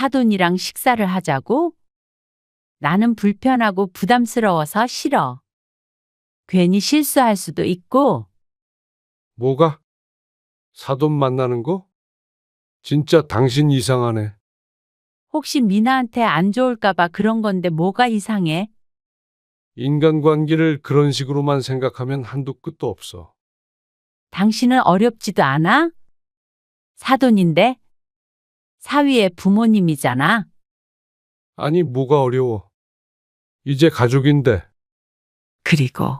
사돈이랑 식사를 하자고? 나는 불편하고 부담스러워서 싫어. 괜히 실수할 수도 있고. 뭐가? 사돈 만나는 거? 진짜 당신 이상하네. 혹시 미나한테 안 좋을까봐 그런 건데 뭐가 이상해? 인간관계를 그런 식으로만 생각하면 한도 끝도 없어. 당신은 어렵지도 않아? 사돈인데? 사위의 부모님이잖아. 아니, 뭐가 어려워. 이제 가족인데. 그리고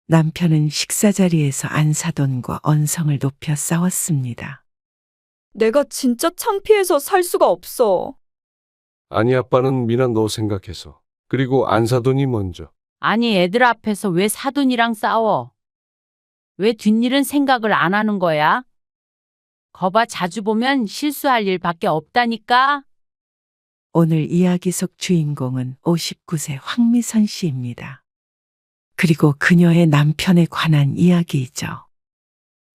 남편은 식사 자리에서 안사돈과 언성을 높여 싸웠습니다. 내가 진짜 창피해서 살 수가 없어. 아니, 아빠는 미나 너 생각해서. 그리고 안사돈이 먼저. 아니, 애들 앞에서 왜 사돈이랑 싸워? 왜 뒷일은 생각을 안 하는 거야? 거봐, 자주 보면 실수할 일밖에 없다니까? 오늘 이야기 속 주인공은 59세 황미선 씨입니다. 그리고 그녀의 남편에 관한 이야기이죠.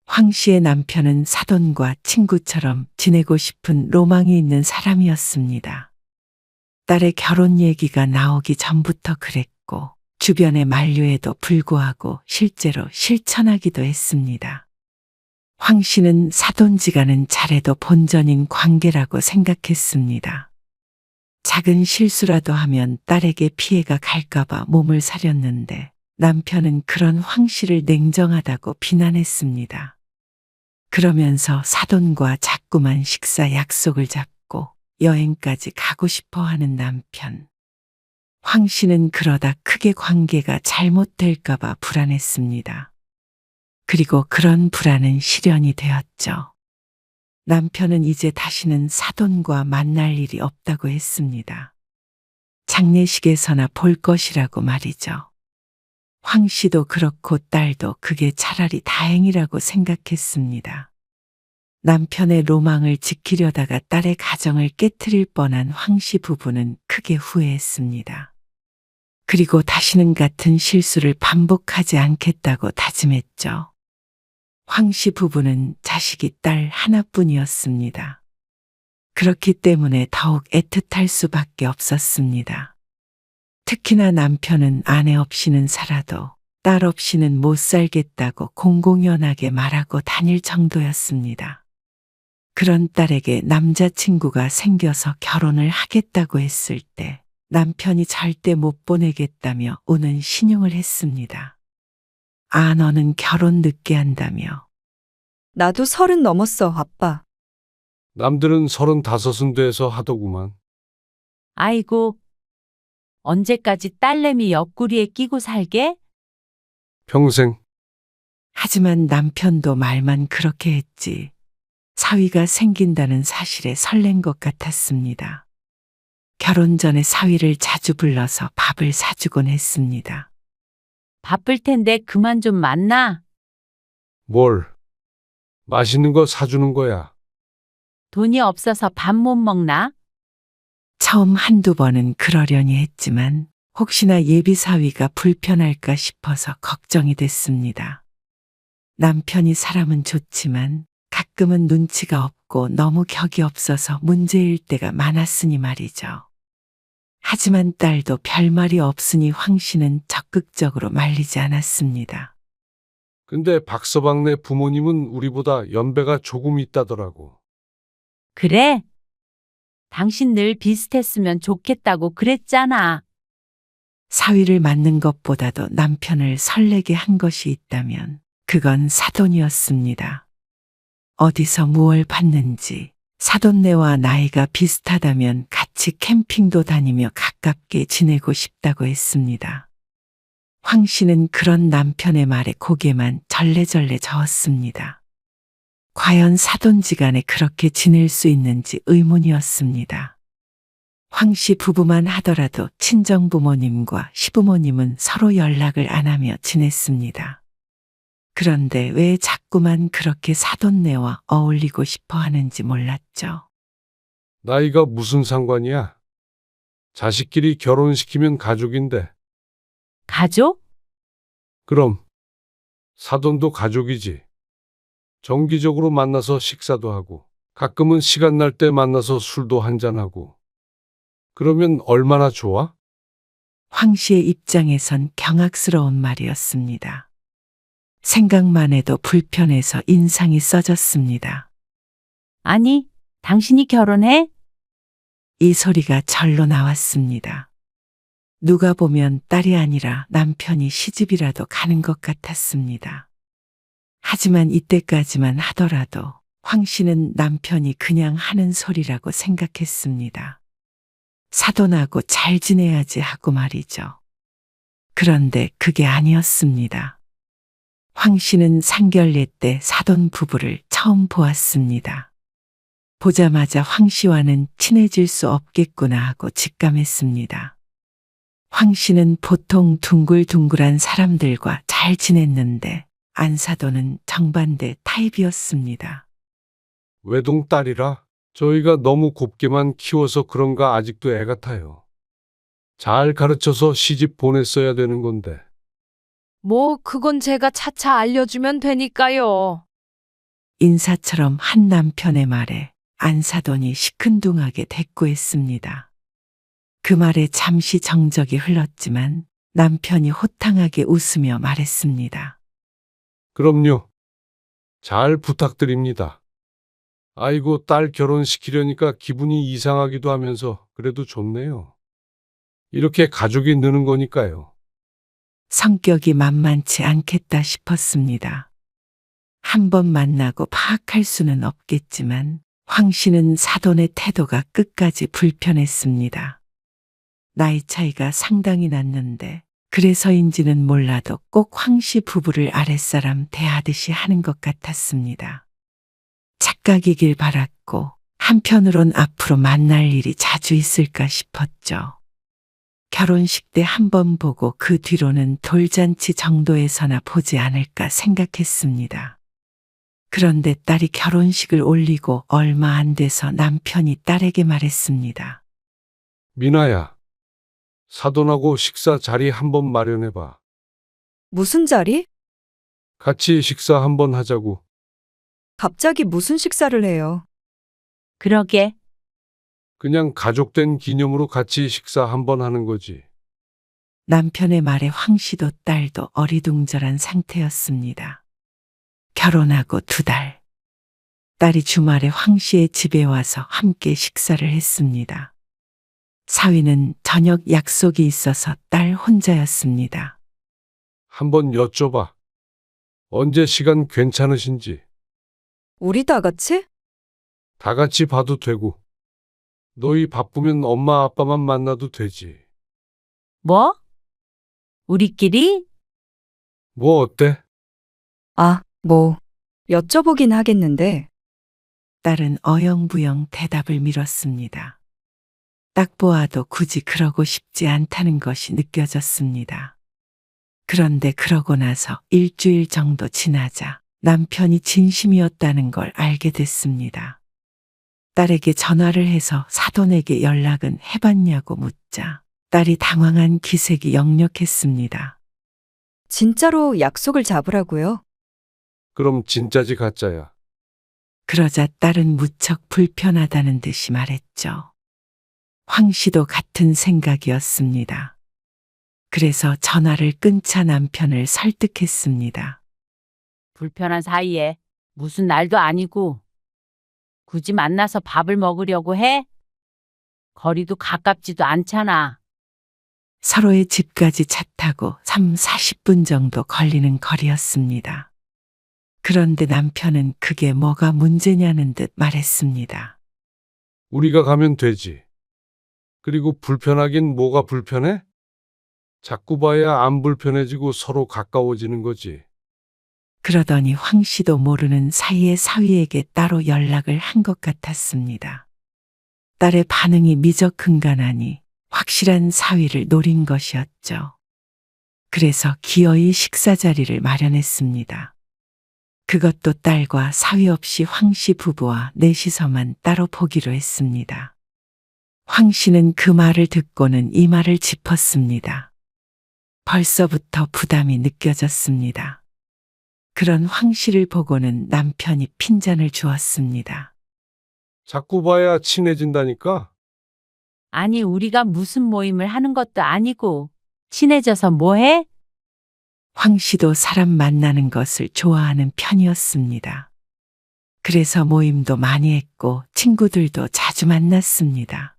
황 씨의 남편은 사돈과 친구처럼 지내고 싶은 로망이 있는 사람이었습니다. 딸의 결혼 얘기가 나오기 전부터 그랬고, 주변의 만류에도 불구하고 실제로 실천하기도 했습니다. 황 씨는 사돈지간은 잘해도 본전인 관계라고 생각했습니다. 작은 실수라도 하면 딸에게 피해가 갈까봐 몸을 사렸는데 남편은 그런 황 씨를 냉정하다고 비난했습니다. 그러면서 사돈과 자꾸만 식사 약속을 잡고 여행까지 가고 싶어 하는 남편. 황 씨는 그러다 크게 관계가 잘못될까봐 불안했습니다. 그리고 그런 불안은 실현이 되었죠. 남편은 이제 다시는 사돈과 만날 일이 없다고 했습니다. 장례식에서나 볼 것이라고 말이죠. 황 씨도 그렇고 딸도 그게 차라리 다행이라고 생각했습니다. 남편의 로망을 지키려다가 딸의 가정을 깨트릴 뻔한 황 씨 부부는 크게 후회했습니다. 그리고 다시는 같은 실수를 반복하지 않겠다고 다짐했죠. 황 씨 부부는 자식이 딸 하나뿐이었습니다. 그렇기 때문에 더욱 애틋할 수밖에 없었습니다. 특히나 남편은 아내 없이는 살아도 딸 없이는 못 살겠다고 공공연하게 말하고 다닐 정도였습니다. 그런 딸에게 남자친구가 생겨서 결혼을 하겠다고 했을 때 남편이 절대 못 보내겠다며 우는 신용을 했습니다. 아, 너는 결혼 늦게 한다며. 나도 30 넘었어, 아빠. 남들은 35은 돼서 하더구만. 아이고, 언제까지 딸내미 옆구리에 끼고 살게? 평생. 하지만 남편도 말만 그렇게 했지. 사위가 생긴다는 사실에 설렌 것 같았습니다. 결혼 전에 사위를 자주 불러서 밥을 사주곤 했습니다. 바쁠 텐데 그만 좀 만나. 뭘? 맛있는 거 사주는 거야. 돈이 없어서 밥 못 먹나? 처음 한두 번은 그러려니 했지만 혹시나 예비 사위가 불편할까 싶어서 걱정이 됐습니다. 남편이 사람은 좋지만 가끔은 눈치가 없고 너무 격이 없어서 문제일 때가 많았으니 말이죠. 하지만 딸도 별말이 없으니 황 씨는 적극적으로 말리지 않았습니다. 근데 박서방네 부모님은 우리보다 연배가 조금 있다더라고. 그래? 당신 늘 비슷했으면 좋겠다고 그랬잖아. 사위를 맞는 것보다도 남편을 설레게 한 것이 있다면 그건 사돈이었습니다. 어디서 무얼 받는지 사돈네와 나이가 비슷하다면 같이 캠핑도 다니며 가깝게 지내고 싶다고 했습니다. 황 씨는 그런 남편의 말에 고개만 절레절레 저었습니다. 과연 사돈지간에 그렇게 지낼 수 있는지 의문이었습니다. 황 씨 부부만 하더라도 친정부모님과 시부모님은 서로 연락을 안 하며 지냈습니다. 그런데 왜 자꾸만 그렇게 사돈네와 어울리고 싶어 하는지 몰랐죠. 나이가 무슨 상관이야? 자식끼리 결혼시키면 가족인데. 가족? 그럼 사돈도 가족이지. 정기적으로 만나서 식사도 하고 가끔은 시간 날 때 만나서 술도 한잔하고 그러면 얼마나 좋아? 황 씨의 입장에선 경악스러운 말이었습니다. 생각만 해도 불편해서 인상이 써졌습니다. 아니, 당신이 결혼해? 이 소리가 절로 나왔습니다. 누가 보면 딸이 아니라 남편이 시집이라도 가는 것 같았습니다. 하지만 이때까지만 하더라도 황 씨는 남편이 그냥 하는 소리라고 생각했습니다. 사돈하고 잘 지내야지 하고 말이죠. 그런데 그게 아니었습니다. 황 씨는 상견례 때 사돈 부부를 처음 보았습니다. 보자마자 황 씨와는 친해질 수 없겠구나 하고 직감했습니다. 황 씨는 보통 둥글둥글한 사람들과 잘 지냈는데 안사돈은 정반대 타입이었습니다. 외동딸이라 저희가 너무 곱게만 키워서 그런가 아직도 애 같아요. 잘 가르쳐서 시집 보냈어야 되는 건데. 뭐, 그건 제가 차차 알려주면 되니까요. 인사처럼 한 남편의 말에 안사돈이 시큰둥하게 대꾸했습니다. 그 말에 잠시 정적이 흘렀지만 남편이 호탕하게 웃으며 말했습니다. 그럼요. 잘 부탁드립니다. 아이고, 딸 결혼시키려니까 기분이 이상하기도 하면서 그래도 좋네요. 이렇게 가족이 느는 거니까요. 성격이 만만치 않겠다 싶었습니다. 한 번 만나고 파악할 수는 없겠지만 황 씨는 사돈의 태도가 끝까지 불편했습니다. 나이 차이가 상당히 났는데 그래서인지는 몰라도 꼭 황 씨 부부를 아랫사람 대하듯이 하는 것 같았습니다. 착각이길 바랐고 한편으론 앞으로 만날 일이 자주 있을까 싶었죠. 결혼식 때 한 번 보고 그 뒤로는 돌잔치 정도에서나 보지 않을까 생각했습니다. 그런데 딸이 결혼식을 올리고 얼마 안 돼서 남편이 딸에게 말했습니다. 미나야, 사돈하고 식사 자리 한번 마련해봐. 무슨 자리? 같이 식사 한번 하자고. 갑자기 무슨 식사를 해요? 그러게. 그냥 가족된 기념으로 같이 식사 한번 하는 거지. 남편의 말에 황 씨도 딸도 어리둥절한 상태였습니다. 결혼하고 2달. 딸이 주말에 황 씨의 집에 와서 함께 식사를 했습니다. 사위는 저녁 약속이 있어서 딸 혼자였습니다. 한번 여쭤봐. 언제 시간 괜찮으신지. 우리 다 같이? 다 같이 봐도 되고. 너희 바쁘면 엄마 아빠만 만나도 되지. 뭐? 우리끼리? 뭐 어때? 아, 뭐, 여쭤보긴 하겠는데, 딸은 어영부영 대답을 미뤘습니다. 딱 보아도 굳이 그러고 싶지 않다는 것이 느껴졌습니다. 그런데 그러고 나서 일주일 정도 지나자 남편이 진심이었다는 걸 알게 됐습니다. 딸에게 전화를 해서 사돈에게 연락은 해봤냐고 묻자 딸이 당황한 기색이 역력했습니다. 진짜로 약속을 잡으라고요? 그럼 진짜지 가짜야. 그러자 딸은 무척 불편하다는 듯이 말했죠. 황 씨도 같은 생각이었습니다. 그래서 전화를 끊자 남편을 설득했습니다. 불편한 사이에 무슨 날도 아니고 굳이 만나서 밥을 먹으려고 해? 거리도 가깝지도 않잖아. 서로의 집까지 차 타고 40분 정도 걸리는 거리였습니다. 그런데 남편은 그게 뭐가 문제냐는 듯 말했습니다. 우리가 가면 되지. 그리고 불편하긴 뭐가 불편해? 자꾸 봐야 안 불편해지고 서로 가까워지는 거지. 그러더니 황 씨도 모르는 사이에 사위에게 따로 연락을 한 것 같았습니다. 딸의 반응이 미적흥간하니 확실한 사위를 노린 것이었죠. 그래서 기어이 식사 자리를 마련했습니다. 그것도 딸과 사위 없이 황 씨 부부와 넷이서만 따로 보기로 했습니다. 황 씨는 그 말을 듣고는 이마를 짚었습니다. 벌써부터 부담이 느껴졌습니다. 그런 황 씨를 보고는 남편이 핀잔을 주었습니다. 자꾸 봐야 친해진다니까? 아니, 우리가 무슨 모임을 하는 것도 아니고 친해져서 뭐해? 황 씨도 사람 만나는 것을 좋아하는 편이었습니다. 그래서 모임도 많이 했고 친구들도 자주 만났습니다.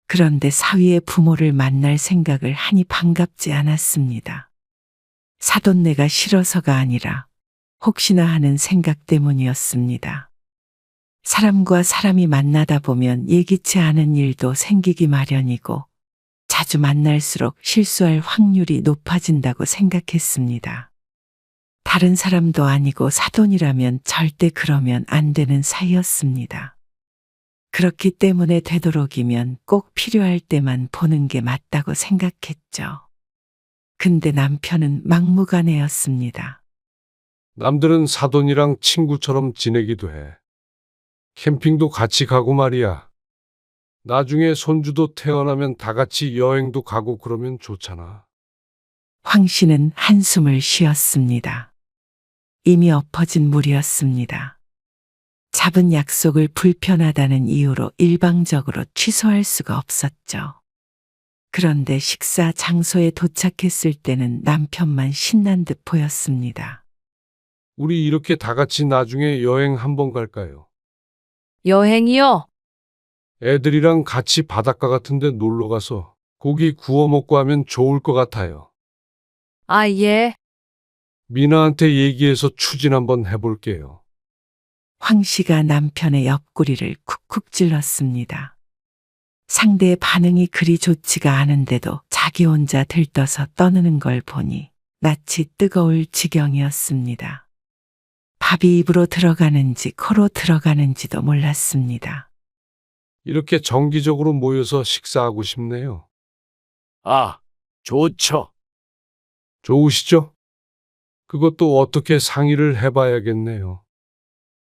그런데 사위의 부모를 만날 생각을 하니 반갑지 않았습니다. 사돈네가 싫어서가 아니라 혹시나 하는 생각 때문이었습니다. 사람과 사람이 만나다 보면 예기치 않은 일도 생기기 마련이고 자주 만날수록 실수할 확률이 높아진다고 생각했습니다. 다른 사람도 아니고 사돈이라면 절대 그러면 안 되는 사이였습니다. 그렇기 때문에 되도록이면 꼭 필요할 때만 보는 게 맞다고 생각했죠. 근데 남편은 막무가내였습니다. 남들은 사돈이랑 친구처럼 지내기도 해. 캠핑도 같이 가고 말이야. 나중에 손주도 태어나면 다 같이 여행도 가고 그러면 좋잖아. 황 씨는 한숨을 쉬었습니다. 이미 엎어진 물이었습니다. 잡은 약속을 불편하다는 이유로 일방적으로 취소할 수가 없었죠. 그런데 식사 장소에 도착했을 때는 남편만 신난 듯 보였습니다. 우리 이렇게 다 같이 나중에 여행 한번 갈까요? 여행이요? 애들이랑 같이 바닷가 같은 데 놀러 가서 고기 구워 먹고 하면 좋을 것 같아요. 아, 예. 미나한테 얘기해서 추진 한번 해볼게요. 황 씨가 남편의 옆구리를 쿡쿡 찔렀습니다. 상대의 반응이 그리 좋지가 않은데도 자기 혼자 들떠서 떠드는 걸 보니 낯이 뜨거울 지경이었습니다. 밥이 입으로 들어가는지 코로 들어가는지도 몰랐습니다. 이렇게 정기적으로 모여서 식사하고 싶네요. 아, 좋죠. 좋으시죠? 그것도 어떻게 상의를 해봐야겠네요.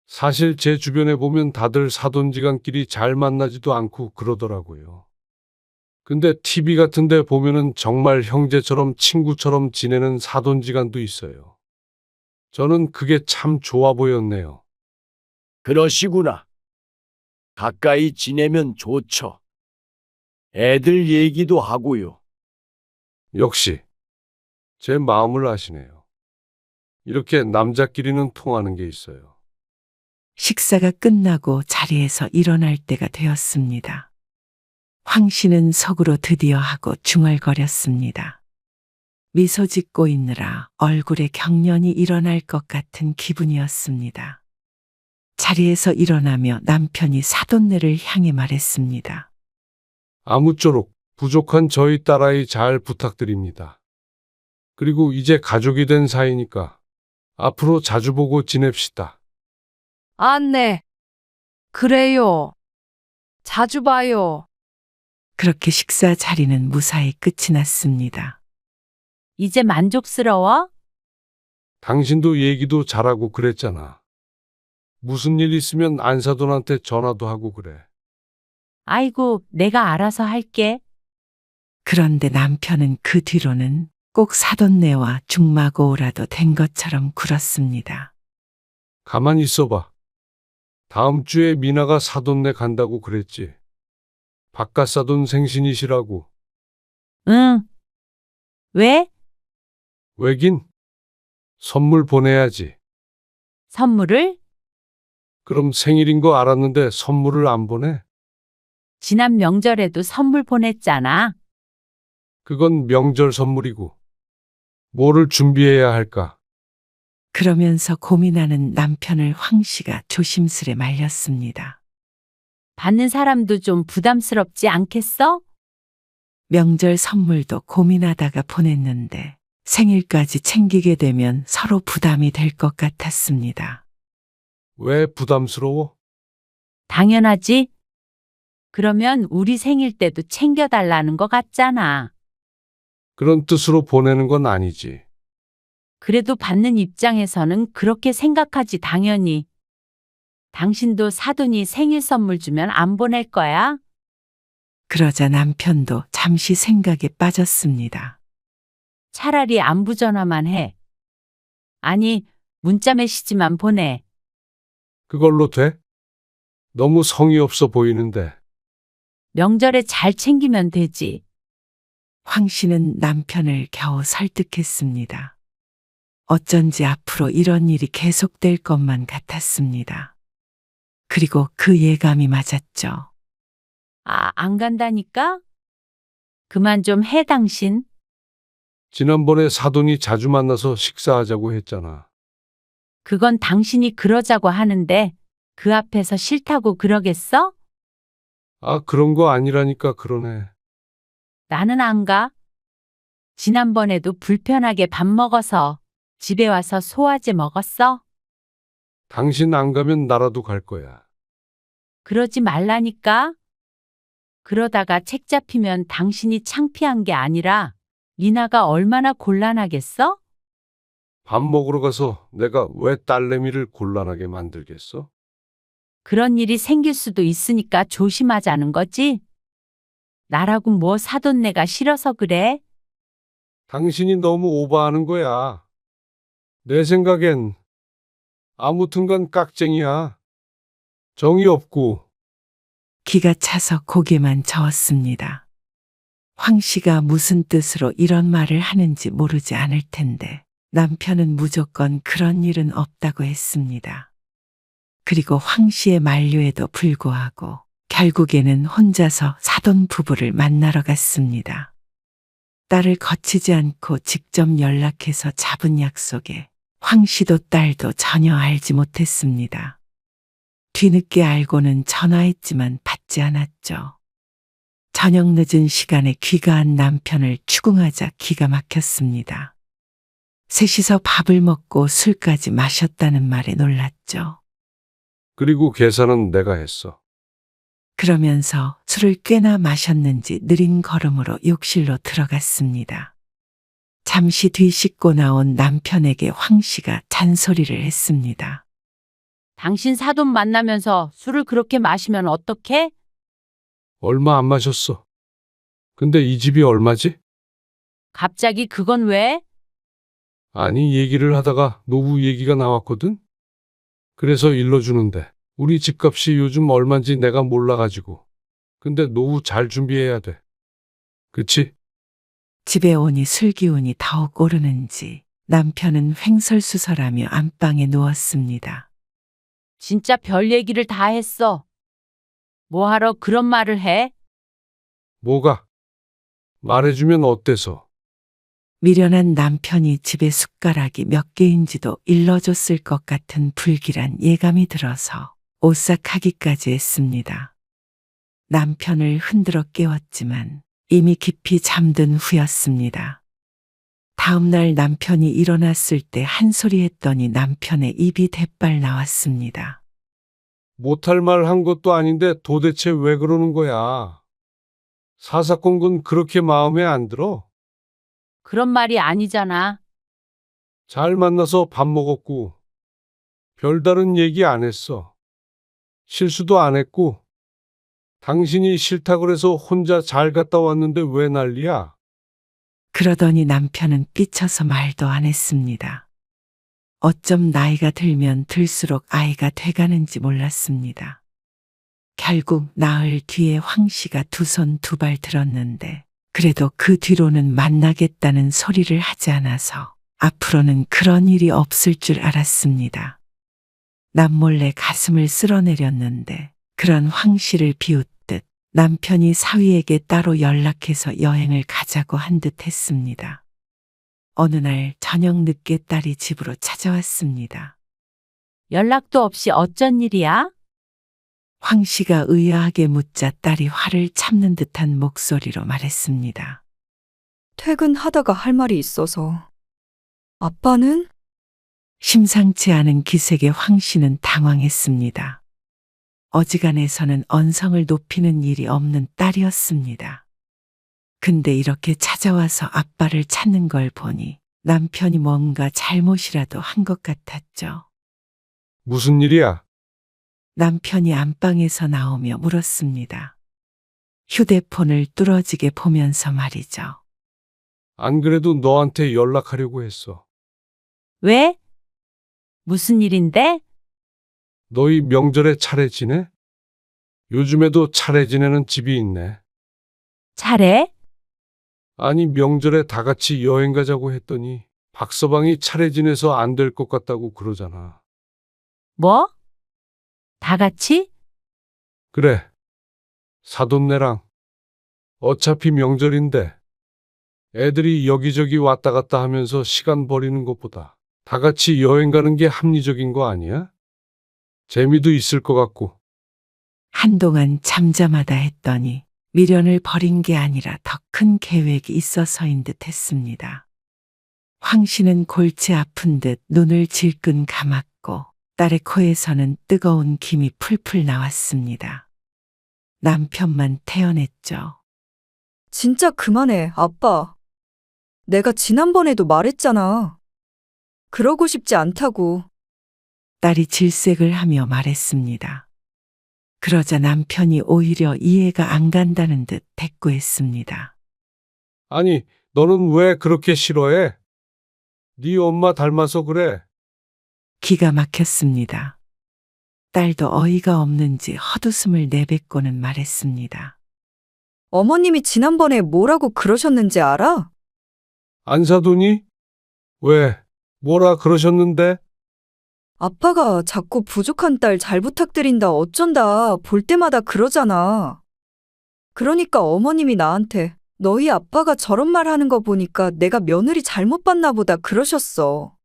사실 제 주변에 보면 다들 사돈지간끼리 잘 만나지도 않고 그러더라고요. 근데 TV 같은 데 보면은 정말 형제처럼 친구처럼 지내는 사돈지간도 있어요. 저는 그게 참 좋아 보였네요. 그러시구나. 가까이 지내면 좋죠. 애들 얘기도 하고요. 역시 제 마음을 아시네요. 이렇게 남자끼리는 통하는 게 있어요. 식사가 끝나고 자리에서 일어날 때가 되었습니다. 황 씨는 속으로 드디어 하고 중얼거렸습니다. 미소 짓고 있느라 얼굴에 경련이 일어날 것 같은 기분이었습니다. 자리에서 일어나며 남편이 사돈네를 향해 말했습니다. 아무쪼록 부족한 저희 딸아이 잘 부탁드립니다. 그리고 이제 가족이 된 사이니까 앞으로 자주 보고 지냅시다. 아, 네. 그래요. 자주 봐요. 그렇게 식사 자리는 무사히 끝이 났습니다. 이제 만족스러워? 당신도 얘기도 잘하고 그랬잖아. 무슨 일 있으면 안사돈한테 전화도 하고 그래. 아이고, 내가 알아서 할게. 그런데 남편은 그 뒤로는 꼭 사돈네와 중마고우라도 된 것처럼 굴었습니다. 가만히 있어봐. 다음 주에 미나가 사돈네 간다고 그랬지. 바깥사돈 생신이시라고. 응. 왜? 왜긴? 선물 보내야지. 선물을? 그럼 생일인 거 알았는데 선물을 안 보내? 지난 명절에도 선물 보냈잖아. 그건 명절 선물이고. 뭐를 준비해야 할까? 그러면서 고민하는 남편을 황 씨가 조심스레 말렸습니다. 받는 사람도 좀 부담스럽지 않겠어? 명절 선물도 고민하다가 보냈는데 생일까지 챙기게 되면 서로 부담이 될 것 같았습니다. 왜 부담스러워? 당연하지. 그러면 우리 생일 때도 챙겨달라는 거 같잖아. 그런 뜻으로 보내는 건 아니지. 그래도 받는 입장에서는 그렇게 생각하지 당연히. 당신도 사돈이 생일 선물 주면 안 보낼 거야? 그러자 남편도 잠시 생각에 빠졌습니다. 차라리 안부 전화만 해. 아니, 문자 메시지만 보내. 그걸로 돼? 너무 성의 없어 보이는데. 명절에 잘 챙기면 되지. 황 씨는 남편을 겨우 설득했습니다. 어쩐지 앞으로 이런 일이 계속될 것만 같았습니다. 그리고 그 예감이 맞았죠. 아, 안 간다니까? 그만 좀 해, 당신. 지난번에 사돈이 자주 만나서 식사하자고 했잖아. 그건 당신이 그러자고 하는데 그 앞에서 싫다고 그러겠어? 아, 그런 거 아니라니까 그러네. 나는 안 가. 지난번에도 불편하게 밥 먹어서 집에 와서 소화제 먹었어? 당신 안 가면 나라도 갈 거야. 그러지 말라니까. 그러다가 책 잡히면 당신이 창피한 게 아니라 리나가 얼마나 곤란하겠어? 밥 먹으러 가서 내가 왜 딸내미를 곤란하게 만들겠어? 그런 일이 생길 수도 있으니까 조심하자는 거지? 나라고 뭐 사돈 내가 싫어서 그래? 당신이 너무 오버하는 거야. 내 생각엔 아무튼간 깍쟁이야. 정이 없고. 기가 차서 고개만 저었습니다. 황 씨가 무슨 뜻으로 이런 말을 하는지 모르지 않을 텐데 남편은 무조건 그런 일은 없다고 했습니다. 그리고 황 씨의 만류에도 불구하고 결국에는 혼자서 사돈 부부를 만나러 갔습니다. 딸을 거치지 않고 직접 연락해서 잡은 약속에 황 씨도 딸도 전혀 알지 못했습니다. 뒤늦게 알고는 전화했지만 받지 않았죠. 저녁 늦은 시간에 귀가한 남편을 추궁하자 기가 막혔습니다. 셋이서 밥을 먹고 술까지 마셨다는 말에 놀랐죠. 그리고 계산은 내가 했어. 그러면서 술을 꽤나 마셨는지 느린 걸음으로 욕실로 들어갔습니다. 잠시 뒤 씻고 나온 남편에게 황 씨가 잔소리를 했습니다. 당신 사돈 만나면서 술을 그렇게 마시면 어떡해? 얼마 안 마셨어. 근데 이 집이 얼마지? 갑자기 그건 왜? 아니, 얘기를 하다가 노후 얘기가 나왔거든? 그래서 일러주는데 우리 집값이 요즘 얼만지 내가 몰라가지고. 근데 노후 잘 준비해야 돼. 그치? 집에 오니 술기운이 더욱 오르는지 남편은 횡설수설하며 안방에 누웠습니다. 진짜 별 얘기를 다 했어. 뭐하러 그런 말을 해? 뭐가? 말해주면 어때서? 미련한 남편이 집에 숟가락이 몇 개인지도 일러줬을 것 같은 불길한 예감이 들어서 오싹하기까지 했습니다. 남편을 흔들어 깨웠지만 이미 깊이 잠든 후였습니다. 다음 날 남편이 일어났을 때 한 소리 했더니 남편의 입이 대빨 나왔습니다. 못할 말 한 것도 아닌데 도대체 왜 그러는 거야? 사사건건 그렇게 마음에 안 들어? 그런 말이 아니잖아. 잘 만나서 밥 먹었고, 별다른 얘기 안 했어. 실수도 안 했고, 당신이 싫다 그래서 혼자 잘 갔다 왔는데 왜 난리야? 그러더니 남편은 삐쳐서 말도 안 했습니다. 어쩜 나이가 들면 들수록 아이가 돼가는지 몰랐습니다. 결국 나흘 뒤에 황 씨가 두 손 두 발 들었는데 그래도 그 뒤로는 만나겠다는 소리를 하지 않아서 앞으로는 그런 일이 없을 줄 알았습니다. 남몰래 가슴을 쓸어내렸는데 그런 황 씨를 비웃듯 남편이 사위에게 따로 연락해서 여행을 가자고 한 듯 했습니다. 어느 날 저녁 늦게 딸이 집으로 찾아왔습니다. 연락도 없이 어쩐 일이야? 황 씨가 의아하게 묻자 딸이 화를 참는 듯한 목소리로 말했습니다. 퇴근하다가 할 말이 있어서. 아빠는? 심상치 않은 기색에 황 씨는 당황했습니다. 어지간해서는 언성을 높이는 일이 없는 딸이었습니다. 근데 이렇게 찾아와서 아빠를 찾는 걸 보니 남편이 뭔가 잘못이라도 한 것 같았죠. 무슨 일이야? 남편이 안방에서 나오며 물었습니다. 휴대폰을 뚫어지게 보면서 말이죠. 안 그래도 너한테 연락하려고 했어. 왜? 무슨 일인데? 너희 명절에 차례 지내? 요즘에도 차례 지내는 집이 있네. 차례? 아니, 명절에 다 같이 여행 가자고 했더니 박서방이 차례 지내서 안 될 것 같다고 그러잖아. 뭐? 다 같이? 그래, 사돈네랑. 어차피 명절인데 애들이 여기저기 왔다 갔다 하면서 시간 버리는 것보다 다 같이 여행 가는 게 합리적인 거 아니야? 재미도 있을 것 같고. 한동안 잠잠하다 했더니 미련을 버린 게 아니라 더 큰 계획이 있어서인 듯 했습니다. 황 씨는 골치 아픈 듯 눈을 질끈 감았고 딸의 코에서는 뜨거운 김이 풀풀 나왔습니다. 남편만 태어냈죠. 진짜 그만해, 아빠. 내가 지난번에도 말했잖아. 그러고 싶지 않다고. 딸이 질색을 하며 말했습니다. 그러자 남편이 오히려 이해가 안 간다는 듯 대꾸했습니다. 아니, 너는 왜 그렇게 싫어해? 네 엄마 닮아서 그래. 기가 막혔습니다. 딸도 어이가 없는지 헛웃음을 내뱉고는 말했습니다. 어머님이 지난번에 뭐라고 그러셨는지 알아? 안 사돈이? 왜? 뭐라 그러셨는데? 아빠가 자꾸 부족한 딸 잘 부탁드린다 어쩐다 볼 때마다 그러잖아. 그러니까 어머님이 나한테 너희 아빠가 저런 말 하는 거 보니까 내가 며느리 잘못 봤나 보다 그러셨어.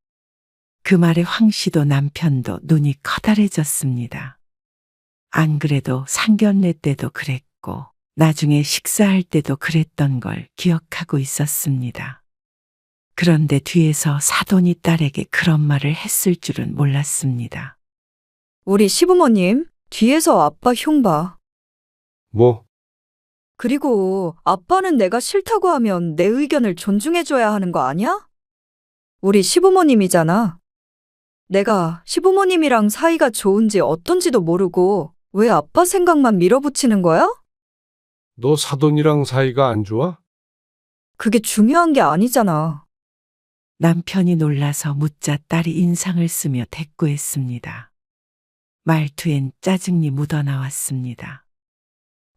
그 말에 황 씨도 남편도 눈이 커다래졌습니다. 안 그래도 상견례 때도 그랬고 나중에 식사할 때도 그랬던 걸 기억하고 있었습니다. 그런데 뒤에서 사돈이 딸에게 그런 말을 했을 줄은 몰랐습니다. 우리 시부모님, 뒤에서 아빠 흉 봐. 뭐? 그리고 아빠는 내가 싫다고 하면 내 의견을 존중해줘야 하는 거 아니야? 우리 시부모님이잖아. 내가 시부모님이랑 사이가 좋은지 어떤지도 모르고 왜 아빠 생각만 밀어붙이는 거야? 너 사돈이랑 사이가 안 좋아? 그게 중요한 게 아니잖아. 남편이 놀라서 묻자 딸이 인상을 쓰며 대꾸했습니다. 말투엔 짜증이 묻어나왔습니다.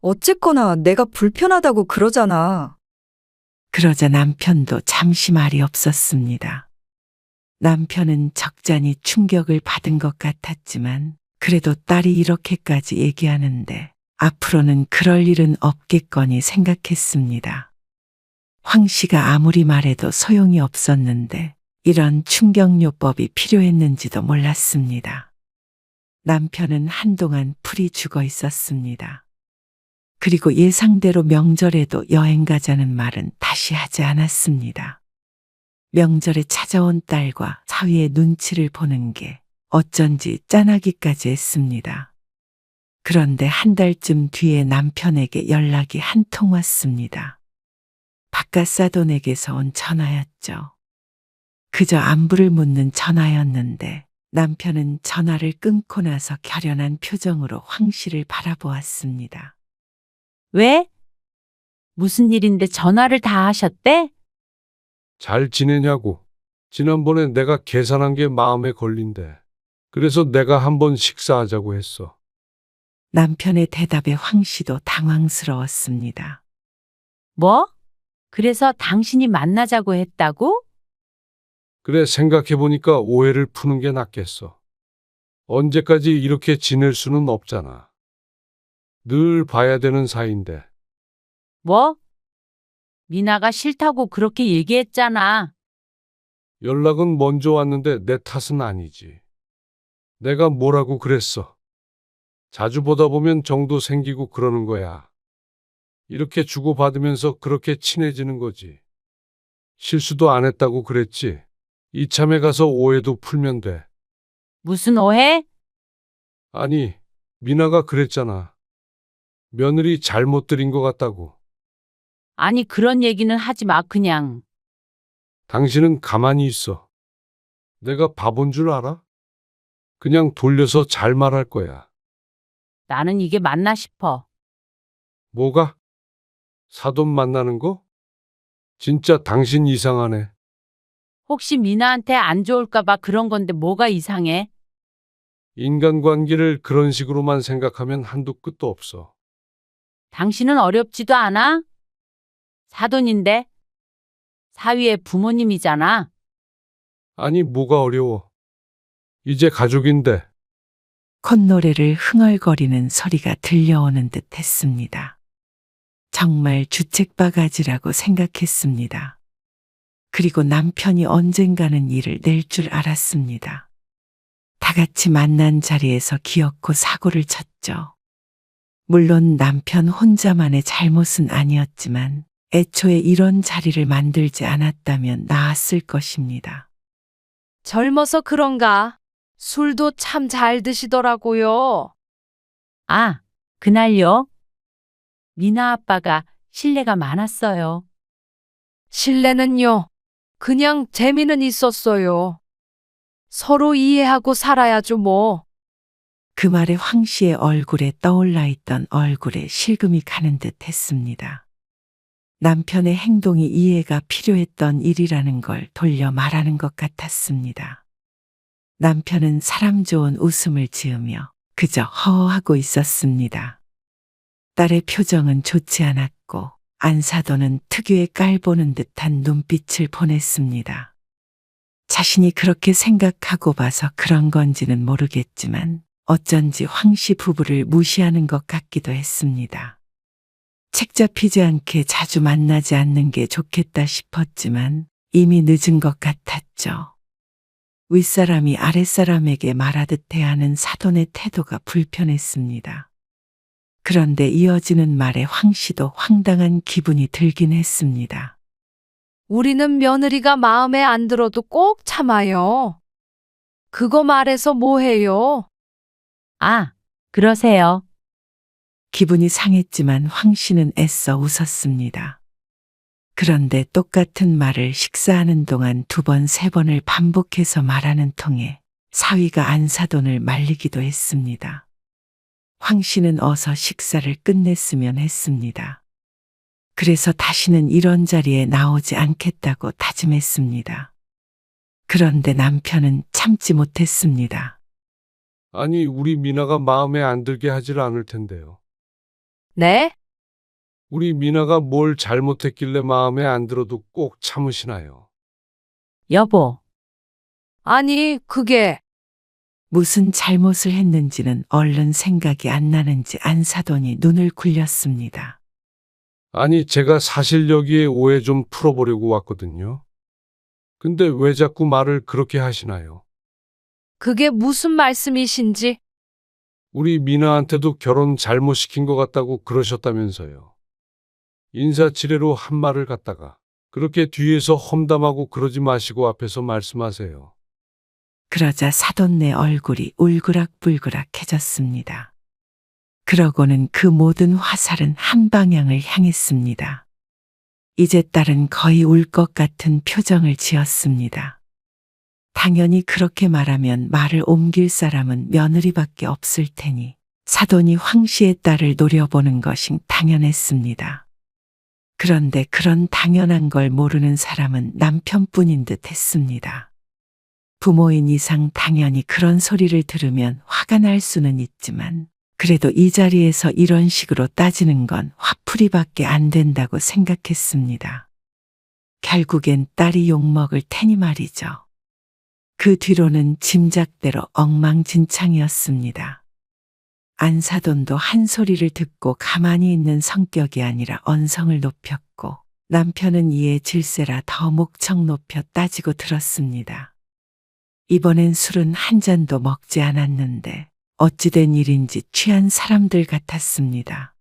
어쨌거나 내가 불편하다고 그러잖아. 그러자 남편도 잠시 말이 없었습니다. 남편은 적잖이 충격을 받은 것 같았지만 그래도 딸이 이렇게까지 얘기하는데 앞으로는 그럴 일은 없겠거니 생각했습니다. 황 씨가 아무리 말해도 소용이 없었는데 이런 충격요법이 필요했는지도 몰랐습니다. 남편은 한동안 풀이 죽어 있었습니다. 그리고 예상대로 명절에도 여행 가자는 말은 다시 하지 않았습니다. 명절에 찾아온 딸과 사위의 눈치를 보는 게 어쩐지 짠하기까지 했습니다. 그런데 한 달쯤 뒤에 남편에게 연락이 한 통 왔습니다. 바깥 사돈에게서 온 전화였죠. 그저 안부를 묻는 전화였는데 남편은 전화를 끊고 나서 결연한 표정으로 황 씨를 바라보았습니다. 왜? 무슨 일인데 전화를 다 하셨대? 잘 지내냐고. 지난번에 내가 계산한 게 마음에 걸린대. 그래서 내가 한번 식사하자고 했어. 남편의 대답에 황 씨도 당황스러웠습니다. 뭐? 그래서 당신이 만나자고 했다고? 그래, 생각해보니까 오해를 푸는 게 낫겠어. 언제까지 이렇게 지낼 수는 없잖아. 늘 봐야 되는 사이인데. 뭐? 미나가 싫다고 그렇게 얘기했잖아. 연락은 먼저 왔는데 내 탓은 아니지. 내가 뭐라고 그랬어. 자주 보다 보면 정도 생기고 그러는 거야. 이렇게 주고받으면서 그렇게 친해지는 거지. 실수도 안 했다고 그랬지. 이참에 가서 오해도 풀면 돼. 무슨 오해? 아니, 미나가 그랬잖아. 며느리 잘못 들인 것 같다고. 아니 그런 얘기는 하지 마 그냥. 당신은 가만히 있어. 내가 바본 줄 알아? 그냥 돌려서 잘 말할 거야. 나는 이게 맞나 싶어. 뭐가? 사돈 만나는 거? 진짜 당신 이상하네. 혹시 미나한테 안 좋을까 봐 그런 건데 뭐가 이상해? 인간관계를 그런 식으로만 생각하면 한도 끝도 없어. 당신은 어렵지도 않아? 사돈인데? 사위의 부모님이잖아. 아니, 뭐가 어려워. 이제 가족인데. 콧노래를 흥얼거리는 소리가 들려오는 듯 했습니다. 정말 주책바가지라고 생각했습니다. 그리고 남편이 언젠가는 일을 낼 줄 알았습니다. 다 같이 만난 자리에서 기어코 사고를 쳤죠. 물론 남편 혼자만의 잘못은 아니었지만 애초에 이런 자리를 만들지 않았다면 나았을 것입니다. 젊어서 그런가? 술도 참 잘 드시더라고요. 아, 그날요? 미나 아빠가 신뢰가 많았어요. 신뢰는요. 그냥 재미는 있었어요. 서로 이해하고 살아야죠 뭐. 그 말에 황 씨의 얼굴에 떠올라 있던 얼굴에 실금이 가는 듯 했습니다. 남편의 행동이 이해가 필요했던 일이라는 걸 돌려 말하는 것 같았습니다. 남편은 사람 좋은 웃음을 지으며 그저 허허하고 있었습니다. 딸의 표정은 좋지 않았고 안사돈은 특유의 깔보는 듯한 눈빛을 보냈습니다. 자신이 그렇게 생각하고 봐서 그런 건지는 모르겠지만 어쩐지 황씨 부부를 무시하는 것 같기도 했습니다. 책 잡히지 않게 자주 만나지 않는 게 좋겠다 싶었지만 이미 늦은 것 같았죠. 윗사람이 아랫사람에게 말하듯 대하는 사돈의 태도가 불편했습니다. 그런데 이어지는 말에 황씨도 황당한 기분이 들긴 했습니다. 우리는 며느리가 마음에 안 들어도 꼭 참아요. 그거 말해서 뭐해요? 아, 그러세요. 기분이 상했지만 황 씨는 애써 웃었습니다. 그런데 똑같은 말을 식사하는 동안 2번, 3번을 반복해서 말하는 통에 사위가 안사돈을 말리기도 했습니다. 황 씨는 어서 식사를 끝냈으면 했습니다. 그래서 다시는 이런 자리에 나오지 않겠다고 다짐했습니다. 그런데 남편은 참지 못했습니다. 아니, 우리 미나가 마음에 안 들게 하질 않을 텐데요. 네? 우리 미나가 뭘 잘못했길래 마음에 안 들어도 꼭 참으시나요? 여보, 아니, 그게 무슨 잘못을 했는지는 얼른 생각이 안 나는지 안사돈이 눈을 굴렸습니다. 아니, 제가 사실 여기에 오해 좀 풀어보려고 왔거든요. 근데 왜 자꾸 말을 그렇게 하시나요? 그게 무슨 말씀이신지. 우리 미나한테도 결혼 잘못시킨 것 같다고 그러셨다면서요. 인사치레로 한 말을 갖다가 그렇게 뒤에서 험담하고 그러지 마시고 앞에서 말씀하세요. 그러자 사돈네 얼굴이 울그락불그락해졌습니다. 그러고는 그 모든 화살은 한 방향을 향했습니다. 이제 딸은 거의 울 것 같은 표정을 지었습니다. 당연히 그렇게 말하면 말을 옮길 사람은 며느리밖에 없을 테니 사돈이 황 씨의 딸을 노려보는 것이 당연했습니다. 그런데 그런 당연한 걸 모르는 사람은 남편뿐인 듯 했습니다. 부모인 이상 당연히 그런 소리를 들으면 화가 날 수는 있지만 그래도 이 자리에서 이런 식으로 따지는 건 화풀이밖에 안 된다고 생각했습니다. 결국엔 딸이 욕먹을 테니 말이죠. 그 뒤로는 짐작대로 엉망진창이었습니다. 안사돈도 한 소리를 듣고 가만히 있는 성격이 아니라 언성을 높였고 남편은 이에 질세라 더 목청 높여 따지고 들었습니다. 이번엔 술은 한 잔도 먹지 않았는데 어찌된 일인지 취한 사람들 같았습니다.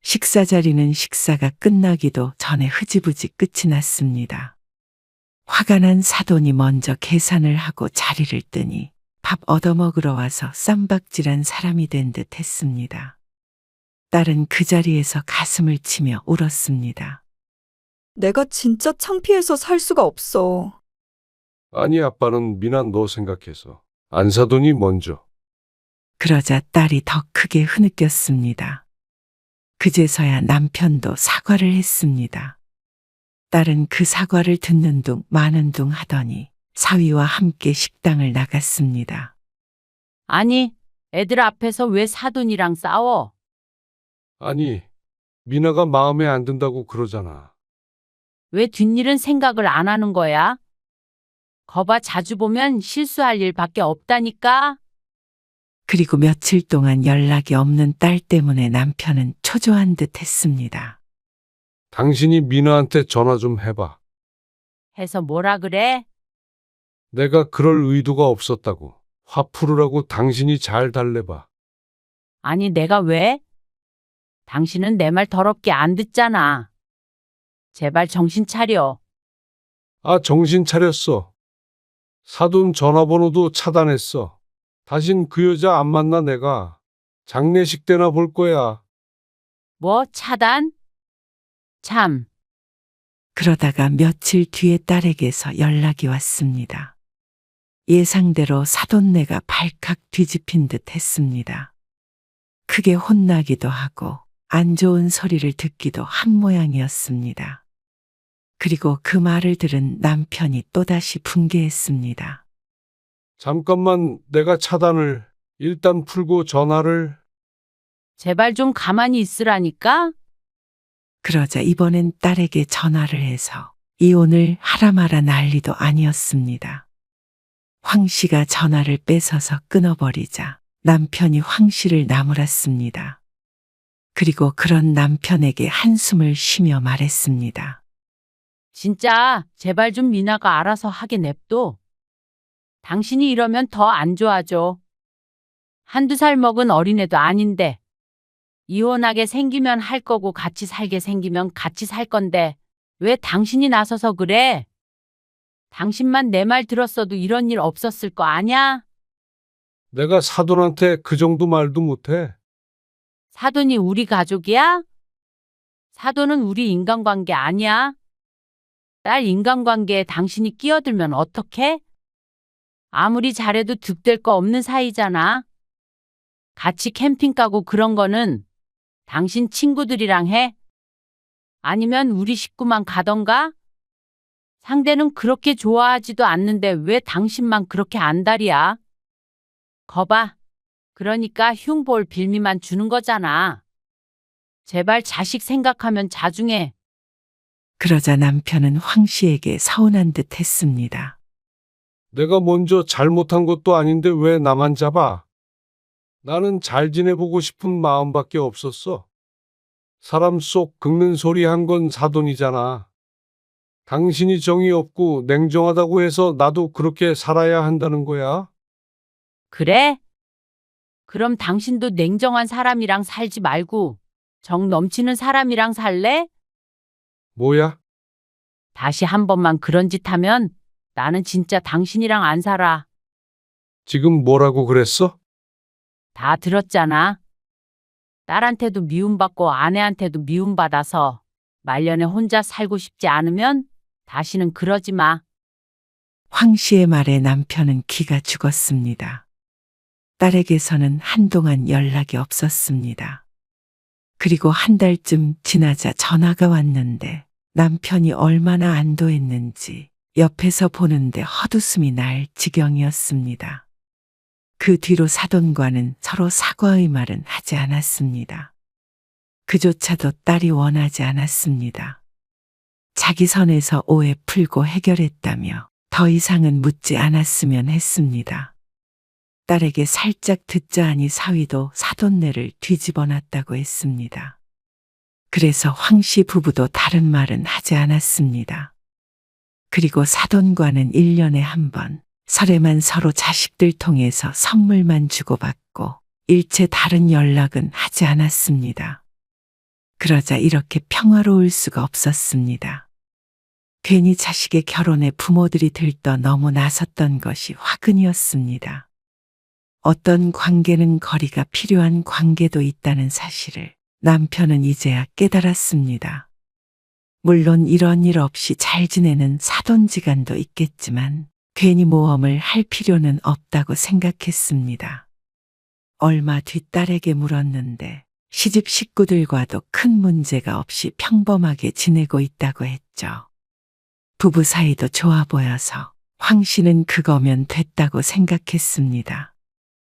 식사 자리는 식사가 끝나기도 전에 흐지부지 끝이 났습니다. 화가 난 사돈이 먼저 계산을 하고 자리를 뜨니 밥 얻어먹으러 와서 쌈박질한 사람이 된 듯 했습니다. 딸은 그 자리에서 가슴을 치며 울었습니다. 내가 진짜 창피해서 살 수가 없어. 아니, 아빠는 미나 너 생각해서. 안사돈이 먼저. 그러자 딸이 더 크게 흐느꼈습니다. 그제서야 남편도 사과를 했습니다. 딸은 그 사과를 듣는 둥 마는 둥 하더니 사위와 함께 식당을 나갔습니다. 아니, 애들 앞에서 왜 사돈이랑 싸워? 아니, 미나가 마음에 안 든다고 그러잖아. 왜 뒷일은 생각을 안 하는 거야? 거봐, 자주 보면 실수할 일밖에 없다니까? 그리고 며칠 동안 연락이 없는 딸 때문에 남편은 초조한 듯 했습니다. 당신이 미나한테 전화 좀 해봐. 해서 뭐라 그래? 내가 그럴 의도가 없었다고. 화 풀으라고 당신이 잘 달래봐. 아니, 내가 왜? 당신은 내 말 더럽게 안 듣잖아. 제발 정신 차려. 아, 정신 차렸어. 사돈 전화번호도 차단했어. 다신 그 여자 안 만나 내가. 장례식 때나 볼 거야. 뭐, 차단? 참, 그러다가 며칠 뒤에 딸에게서 연락이 왔습니다. 예상대로 사돈네가 발칵 뒤집힌 듯 했습니다. 크게 혼나기도 하고 안 좋은 소리를 듣기도 한 모양이었습니다. 그리고 그 말을 들은 남편이 또다시 분개했습니다. 잠깐만 내가 차단을 일단 풀고 전화를. 제발 좀 가만히 있으라니까? 그러자 이번엔 딸에게 전화를 해서 이혼을 하라 마라 난리도 아니었습니다. 황 씨가 전화를 뺏어서 끊어버리자 남편이 황 씨를 나무랐습니다. 그리고 그런 남편에게 한숨을 쉬며 말했습니다. 진짜, 제발 좀 미나가 알아서 하게 냅둬. 당신이 이러면 더 안 좋아져. 한두 살 먹은 어린애도 아닌데. 이혼하게 생기면 할 거고 같이 살게 생기면 같이 살 건데 왜 당신이 나서서 그래? 당신만 내 말 들었어도 이런 일 없었을 거 아냐? 내가 사돈한테 그 정도 말도 못해. 사돈이 우리 가족이야? 사돈은 우리 인간관계 아니야? 딸 인간관계에 당신이 끼어들면 어떡해? 아무리 잘해도 득될 거 없는 사이잖아. 같이 캠핑 가고 그런 거는 당신 친구들이랑 해? 아니면 우리 식구만 가던가? 상대는 그렇게 좋아하지도 않는데 왜 당신만 그렇게 안달이야? 거봐. 그러니까 흉볼 빌미만 주는 거잖아. 제발 자식 생각하면 자중해. 그러자 남편은 황 씨에게 서운한 듯 했습니다. 내가 먼저 잘못한 것도 아닌데 왜 나만 잡아? 나는 잘 지내보고 싶은 마음밖에 없었어. 사람 속 긁는 소리 한 건 사돈이잖아. 당신이 정이 없고 냉정하다고 해서 나도 그렇게 살아야 한다는 거야? 그래? 그럼 당신도 냉정한 사람이랑 살지 말고 정 넘치는 사람이랑 살래? 뭐야? 다시 한 번만 그런 짓 하면 나는 진짜 당신이랑 안 살아. 지금 뭐라고 그랬어? 다 들었잖아. 딸한테도 미움받고 아내한테도 미움받아서 말년에 혼자 살고 싶지 않으면 다시는 그러지 마. 황 씨의 말에 남편은 기가 죽었습니다. 딸에게서는 한동안 연락이 없었습니다. 그리고 한 달쯤 지나자 전화가 왔는데 남편이 얼마나 안도했는지 옆에서 보는데 헛웃음이 날 지경이었습니다. 그 뒤로 사돈과는 서로 사과의 말은 하지 않았습니다. 그조차도 딸이 원하지 않았습니다. 자기 선에서 오해 풀고 해결했다며 더 이상은 묻지 않았으면 했습니다. 딸에게 살짝 듣자 하니 사위도 사돈네를 뒤집어 놨다고 했습니다. 그래서 황 씨 부부도 다른 말은 하지 않았습니다. 그리고 사돈과는 1년에 한 번 설에만 서로 자식들 통해서 선물만 주고받고 일체 다른 연락은 하지 않았습니다. 그러자 이렇게 평화로울 수가 없었습니다. 괜히 자식의 결혼에 부모들이 들떠 너무 나섰던 것이 화근이었습니다. 어떤 관계는 거리가 필요한 관계도 있다는 사실을 남편은 이제야 깨달았습니다. 물론 이런 일 없이 잘 지내는 사돈지간도 있겠지만 괜히 모험을 할 필요는 없다고 생각했습니다. 얼마 뒤 딸에게 물었는데 시집 식구들과도 큰 문제가 없이 평범하게 지내고 있다고 했죠. 부부 사이도 좋아 보여서 황 씨는 그거면 됐다고 생각했습니다.